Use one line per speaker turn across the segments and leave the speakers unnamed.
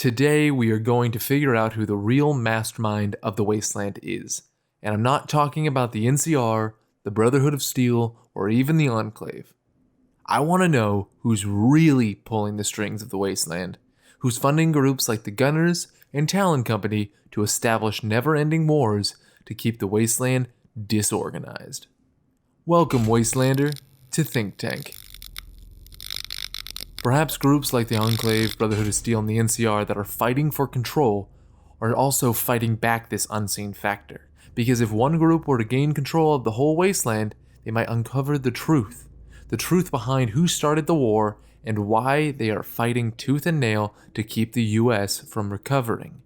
Today we are going to figure out who the real mastermind of the wasteland is. And I'm not talking about the NCR, the Brotherhood of Steel, or even the Enclave. I want to know who's really pulling the strings of the wasteland, who's funding groups like the Gunners and Talon Company to establish never-ending wars to keep the wasteland disorganized. Welcome, Wastelander, to Think Tank. Perhaps groups like the Enclave, Brotherhood of Steel, and the NCR that are fighting for control are also fighting back this unseen factor. Because if one group were to gain control of the whole wasteland, they might uncover the truth behind who started the war and why they are fighting tooth and nail to keep the US from recovering.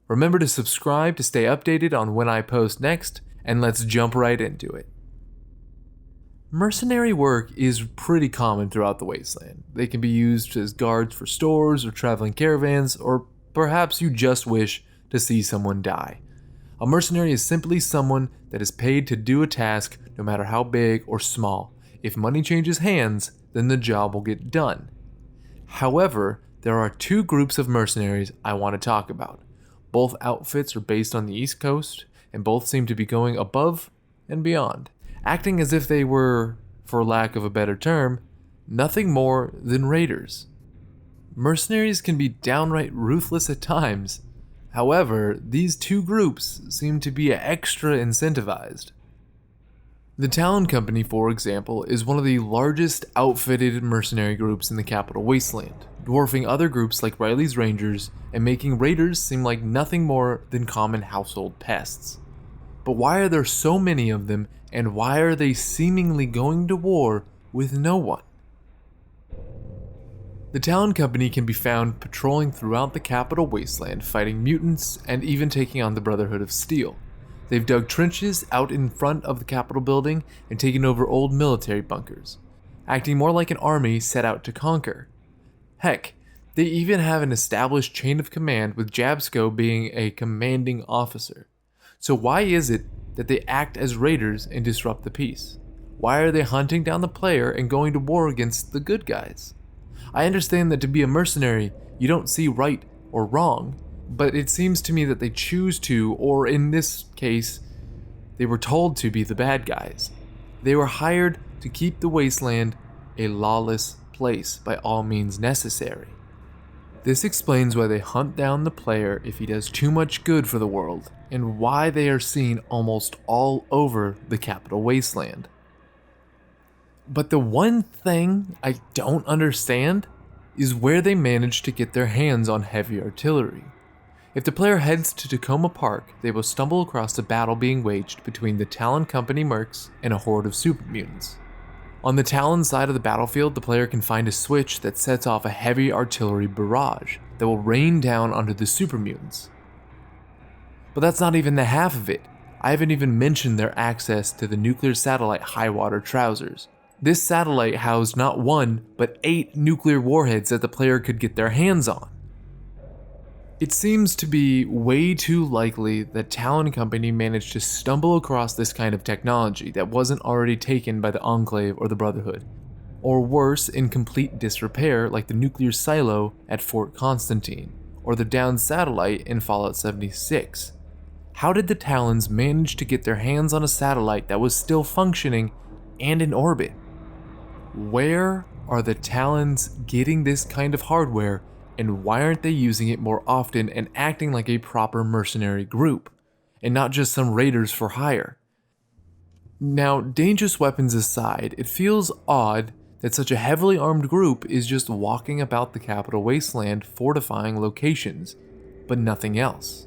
Remember to subscribe to stay updated on when I post next, and let's jump right into it. Mercenary work is pretty common throughout the wasteland. They can be used as guards for stores or traveling caravans, or perhaps you just wish to see someone die. A mercenary is simply someone that is paid to do a task no matter how big or small. If money changes hands, then the job will get done. However, there are two groups of mercenaries I want to talk about. Both outfits are based on the East Coast, and both seem to be going above and beyond, acting as if they were, for lack of a better term, nothing more than raiders. Mercenaries can be downright ruthless at times. However, these two groups seem to be extra incentivized. The Talon Company, for example, is one of the largest outfitted mercenary groups in the capital wasteland, dwarfing other groups like Riley's Rangers and making raiders seem like nothing more than common household pests. But why are there so many of them, and why are they seemingly going to war with no one? The Talon Company can be found patrolling throughout the capital wasteland, fighting mutants and even taking on the Brotherhood of Steel. They've dug trenches out in front of the Capitol building and taken over old military bunkers, acting more like an army set out to conquer. Heck, they even have an established chain of command, with Jabsco being a commanding officer. So why is it that they act as raiders and disrupt the peace? Why are they hunting down the player and going to war against the good guys? I understand that to be a mercenary, you don't see right or wrong, but it seems to me that they choose to, or in this case, they were told to be the bad guys. They were hired to keep the wasteland a lawless place by all means necessary. This explains why they hunt down the player if he does too much good for the world, and why they are seen almost all over the capital wasteland. But the one thing I don't understand is where they manage to get their hands on heavy artillery. If the player heads to Tacoma Park, they will stumble across a battle being waged between the Talon Company mercs and a horde of super mutants. On the Talon side of the battlefield, the player can find a switch that sets off a heavy artillery barrage that will rain down onto the super mutants. But that's not even the half of it. I haven't even mentioned their access to the nuclear satellite Highwater Trousers. This satellite housed not one, but 8 nuclear warheads that the player could get their hands on. It seems to be way too likely that Talon Company managed to stumble across this kind of technology that wasn't already taken by the Enclave or the Brotherhood, or worse, in complete disrepair like the nuclear silo at Fort Constantine, or the downed satellite in Fallout 76. How did the Talons manage to get their hands on a satellite that was still functioning and in orbit? Where are the Talons getting this kind of hardware, and why aren't they using it more often and acting like a proper mercenary group, and not just some raiders for hire? Now, dangerous weapons aside, it feels odd that such a heavily armed group is just walking about the capital wasteland fortifying locations, but nothing else.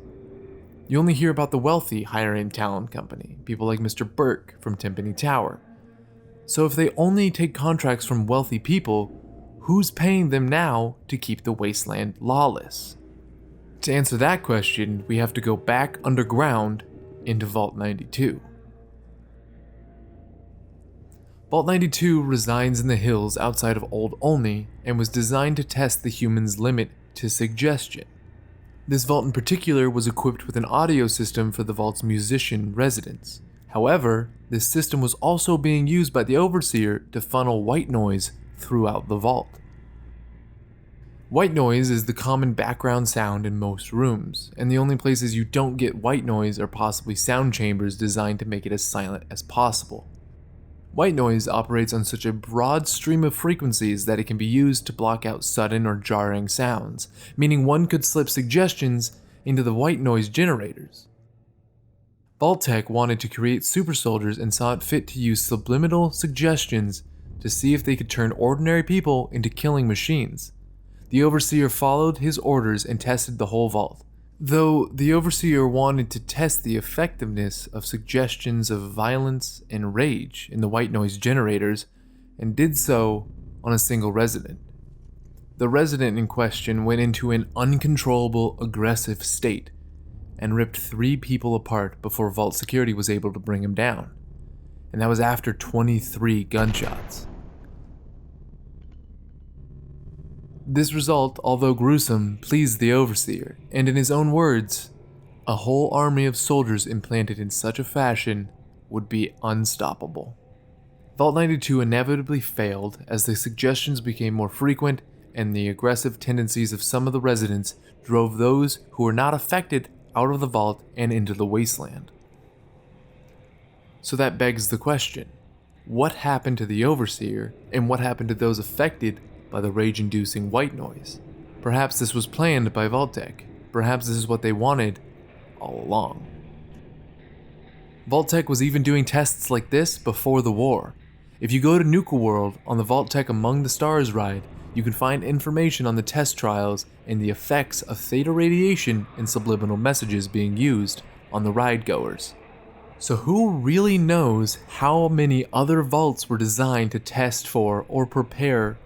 You only hear about the wealthy hiring Talon Company, people like Mr. Burke from Timpani Tower. So if they only take contracts from wealthy people, who's paying them now to keep the wasteland lawless? To answer that question, we have to go back underground into Vault 92. Vault 92 resides in the hills outside of Old Olney and was designed to test the human's limit to suggestion. This vault in particular was equipped with an audio system for the vault's musician residents. However, this system was also being used by the Overseer to funnel white noise throughout the vault. White noise is the common background sound in most rooms, and the only places you don't get white noise are possibly sound chambers designed to make it as silent as possible. White noise operates on such a broad stream of frequencies that it can be used to block out sudden or jarring sounds, meaning one could slip suggestions into the white noise generators. Vault-Tec wanted to create super soldiers and saw it fit to use subliminal suggestions to see if they could turn ordinary people into killing machines. The Overseer followed his orders and tested the whole vault. Though the Overseer wanted to test the effectiveness of suggestions of violence and rage in the white noise generators, and did so on a single resident. The resident in question went into an uncontrollable aggressive state and ripped 3 people apart before Vault Security was able to bring him down. And that was after 23 gunshots. This result, although gruesome, pleased the Overseer, and in his own words, a whole army of soldiers implanted in such a fashion would be unstoppable. Vault 92 inevitably failed as the suggestions became more frequent and the aggressive tendencies of some of the residents drove those who were not affected out of the vault and into the wasteland. So that begs the question, what happened to the Overseer and what happened to those affected by the rage-inducing white noise? Perhaps this was planned by Vault-Tec. Perhaps this is what they wanted all along. Vault-Tec was even doing tests like this before the war. If you go to Nuka World on the Vault-Tec Among the Stars ride, you can find information on the test trials and the effects of theta radiation and subliminal messages being used on the ride goers. So who really knows how many other vaults were designed to test for or prepare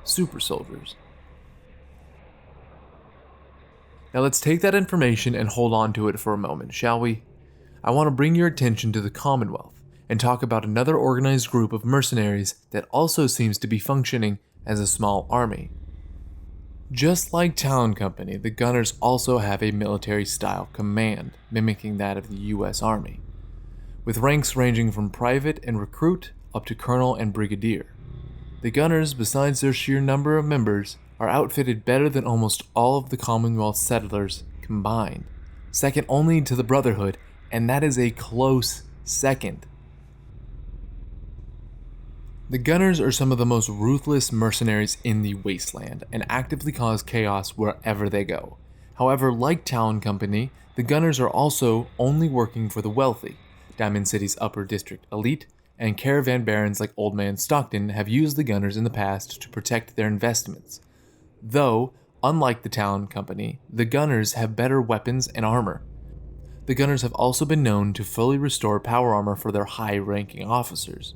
super soldiers? Now let's take that information and hold on to it for a moment, shall we? I want to bring your attention to the Commonwealth and talk about another organized group of mercenaries that also seems to be functioning as a small army. Just like Talon Company, the Gunners also have a military-style command, mimicking that of the US Army, with ranks ranging from private and recruit up to colonel and brigadier. The Gunners, besides their sheer number of members, are outfitted better than almost all of the Commonwealth settlers combined, second only to the Brotherhood, and that is a close second. The Gunners are some of the most ruthless mercenaries in the wasteland and actively cause chaos wherever they go. However, like Talon Company, the Gunners are also only working for the wealthy. Diamond City's upper district elite and caravan barons like Old Man Stockton have used the Gunners in the past to protect their investments. Though, unlike the Talon Company, the Gunners have better weapons and armor. The Gunners have also been known to fully restore power armor for their high-ranking officers.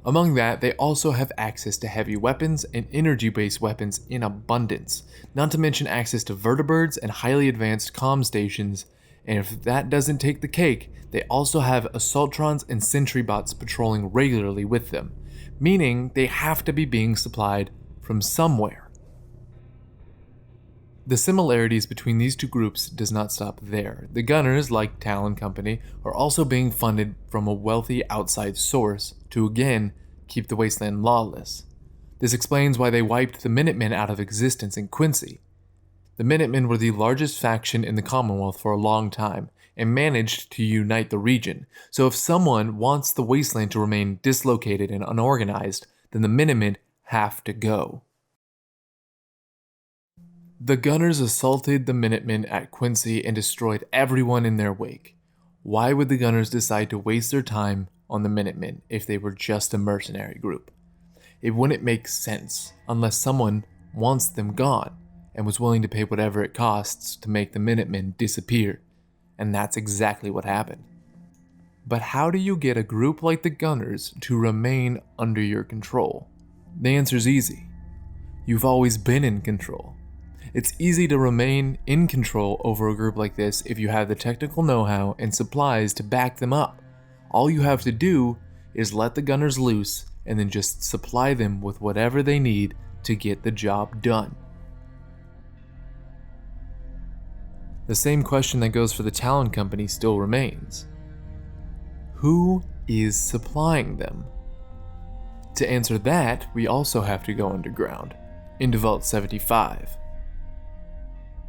Among that, they also have access to heavy weapons and energy-based weapons in abundance, not to mention access to vertibirds and highly advanced comm stations, and if that doesn't take the cake, they also have assaultrons and sentry bots patrolling regularly with them, meaning they have to be being supplied from somewhere. The similarities between these two groups does not stop there. The Gunners, like Talon Company, are also being funded from a wealthy outside source to again keep the wasteland lawless. This explains why they wiped the Minutemen out of existence in Quincy. The Minutemen were the largest faction in the Commonwealth for a long time and managed to unite the region, so if someone wants the wasteland to remain dislocated and unorganized, then the Minutemen have to go. The Gunners assaulted the Minutemen at Quincy and destroyed everyone in their wake. Why would the Gunners decide to waste their time on the Minutemen if they were just a mercenary group? It wouldn't make sense unless someone wants them gone and was willing to pay whatever it costs to make the Minutemen disappear, and that's exactly what happened. But how do you get a group like the Gunners to remain under your control? The answer's easy. You've always been in control. It's easy to remain in control over a group like this if you have the technical know-how and supplies to back them up. All you have to do is let the Gunners loose and then just supply them with whatever they need to get the job done. The same question that goes for the Talon Company still remains. Who is supplying them? To answer that, we also have to go underground, into Vault 75.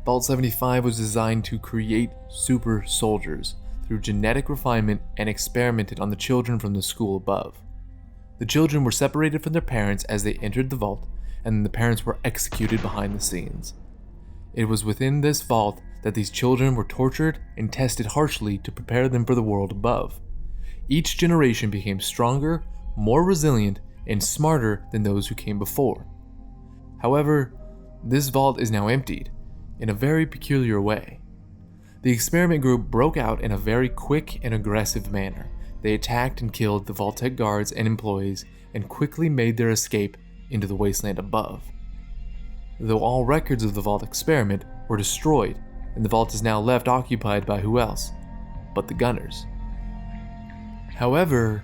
Vault 75 was designed to create super soldiers through genetic refinement and experimented on the children from the school above. The children were separated from their parents as they entered the vault, and the parents were executed behind the scenes. It was within this vault that these children were tortured and tested harshly to prepare them for the world above. Each generation became stronger, more resilient, and smarter than those who came before. However, this vault is now emptied, in a very peculiar way. The experiment group broke out in a very quick and aggressive manner. They attacked and killed the Vault-Tec guards and employees and quickly made their escape into the wasteland above. Though all records of the vault experiment were destroyed, and the vault is now left occupied by who else but the Gunners. However,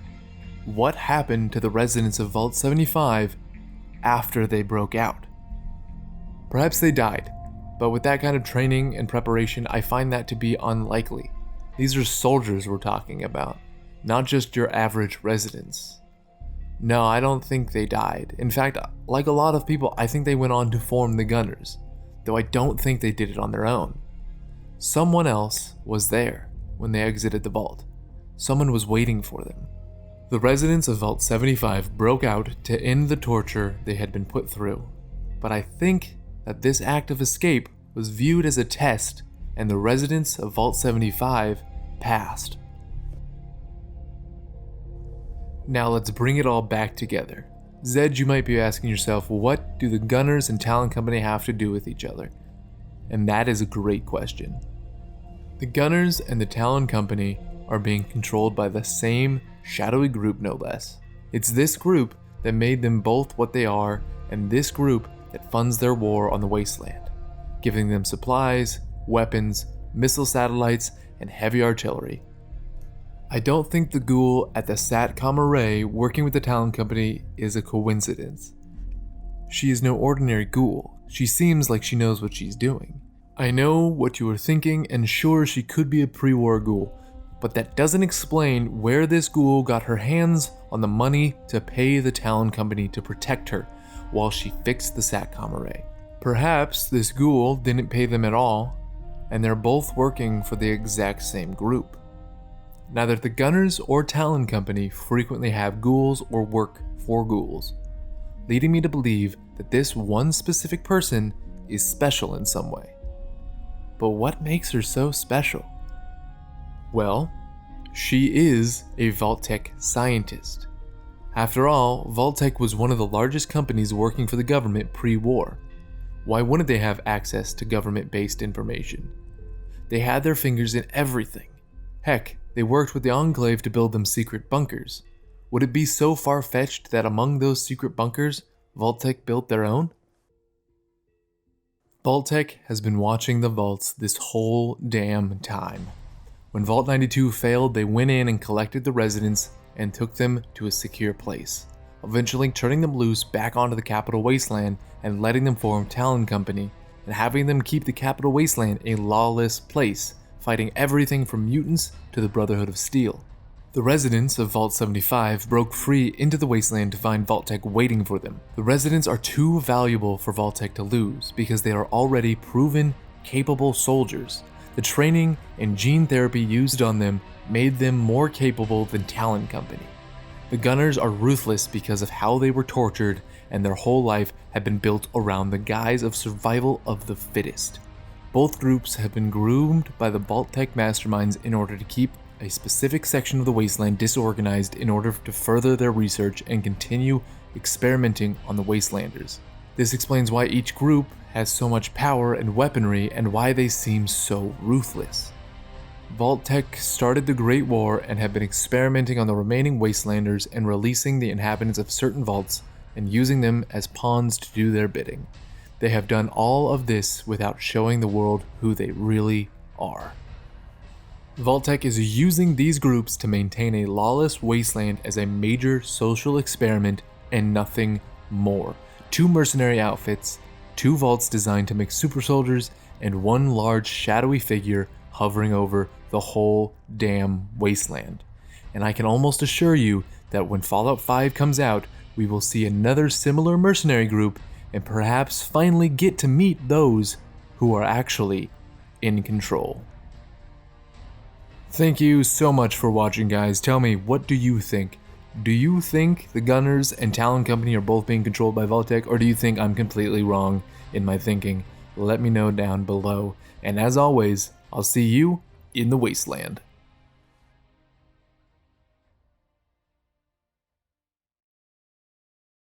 what happened to the residents of Vault 75 after they broke out? Perhaps they died, but with that kind of training and preparation, I find that to be unlikely. These are soldiers we're talking about, not just your average residents. No, I don't think they died. In fact, like a lot of people, I think they went on to form the Gunners, though I don't think they did it on their own. Someone else was there when they exited the vault. Someone was waiting for them. The residents of Vault 75 broke out to end the torture they had been put through, but I think that this act of escape was viewed as a test, and the residents of Vault 75 passed. Now let's bring it all back together. Zed, you might be asking yourself, what do the Gunners and Talon Company have to do with each other? And that is a great question. The Gunners and the Talon Company are being controlled by the same shadowy group, no less. It's this group that made them both what they are, and this group that funds their war on the wasteland, giving them supplies, weapons, missile satellites, and heavy artillery. I don't think the ghoul at the SATCOM array working with the Talon Company is a coincidence. She is no ordinary ghoul. She seems like she knows what she's doing. I know what you are thinking, and sure, she could be a pre-war ghoul, but that doesn't explain where this ghoul got her hands on the money to pay the Talon Company to protect her while she fixed the SATCOM array. Perhaps this ghoul didn't pay them at all, and they're both working for the exact same group. Neither the Gunners or Talon Company frequently have ghouls or work for ghouls, leading me to believe that this one specific person is special in some way. But what makes her so special? Well, she is a Vault-Tec scientist. After all, Vault-Tec was one of the largest companies working for the government pre-war. Why wouldn't they have access to government-based information? They had their fingers in everything. Heck, they worked with the Enclave to build them secret bunkers. Would it be so far-fetched that among those secret bunkers, Vault-Tec built their own? Vault-Tec has been watching the vaults this whole damn time. When Vault 92 failed, they went in and collected the residents and took them to a secure place, eventually turning them loose back onto the Capital Wasteland and letting them form Talon Company, and having them keep the Capital Wasteland a lawless place, fighting everything from mutants to the Brotherhood of Steel. The residents of Vault 75 broke free into the wasteland to find Vault-Tec waiting for them. The residents are too valuable for Vault-Tec to lose because they are already proven, capable soldiers. The training and gene therapy used on them made them more capable than Talon Company. The Gunners are ruthless because of how they were tortured, and their whole life had been built around the guise of survival of the fittest. Both groups have been groomed by the Vault-Tec masterminds in order to keep a specific section of the wasteland disorganized in order to further their research and continue experimenting on the wastelanders. This explains why each group has so much power and weaponry and why they seem so ruthless. Vault-Tec started the Great War and have been experimenting on the remaining wastelanders and releasing the inhabitants of certain vaults and using them as pawns to do their bidding. They have done all of this without showing the world who they really are. Vault-Tec is using these groups to maintain a lawless wasteland as a major social experiment and nothing more. 2 mercenary outfits, 2 vaults designed to make super soldiers, and 1 large shadowy figure hovering over the whole damn wasteland. And I can almost assure you that when Fallout 5 comes out, we will see another similar mercenary group and perhaps finally get to meet those who are actually in control. Thank you so much for watching, guys. Tell me, what do you think? Do you think the Gunners and Talon Company are both being controlled by Vault-Tec, or do you think I'm completely wrong in my thinking? Let me know down below. And as always, I'll see you in the wasteland.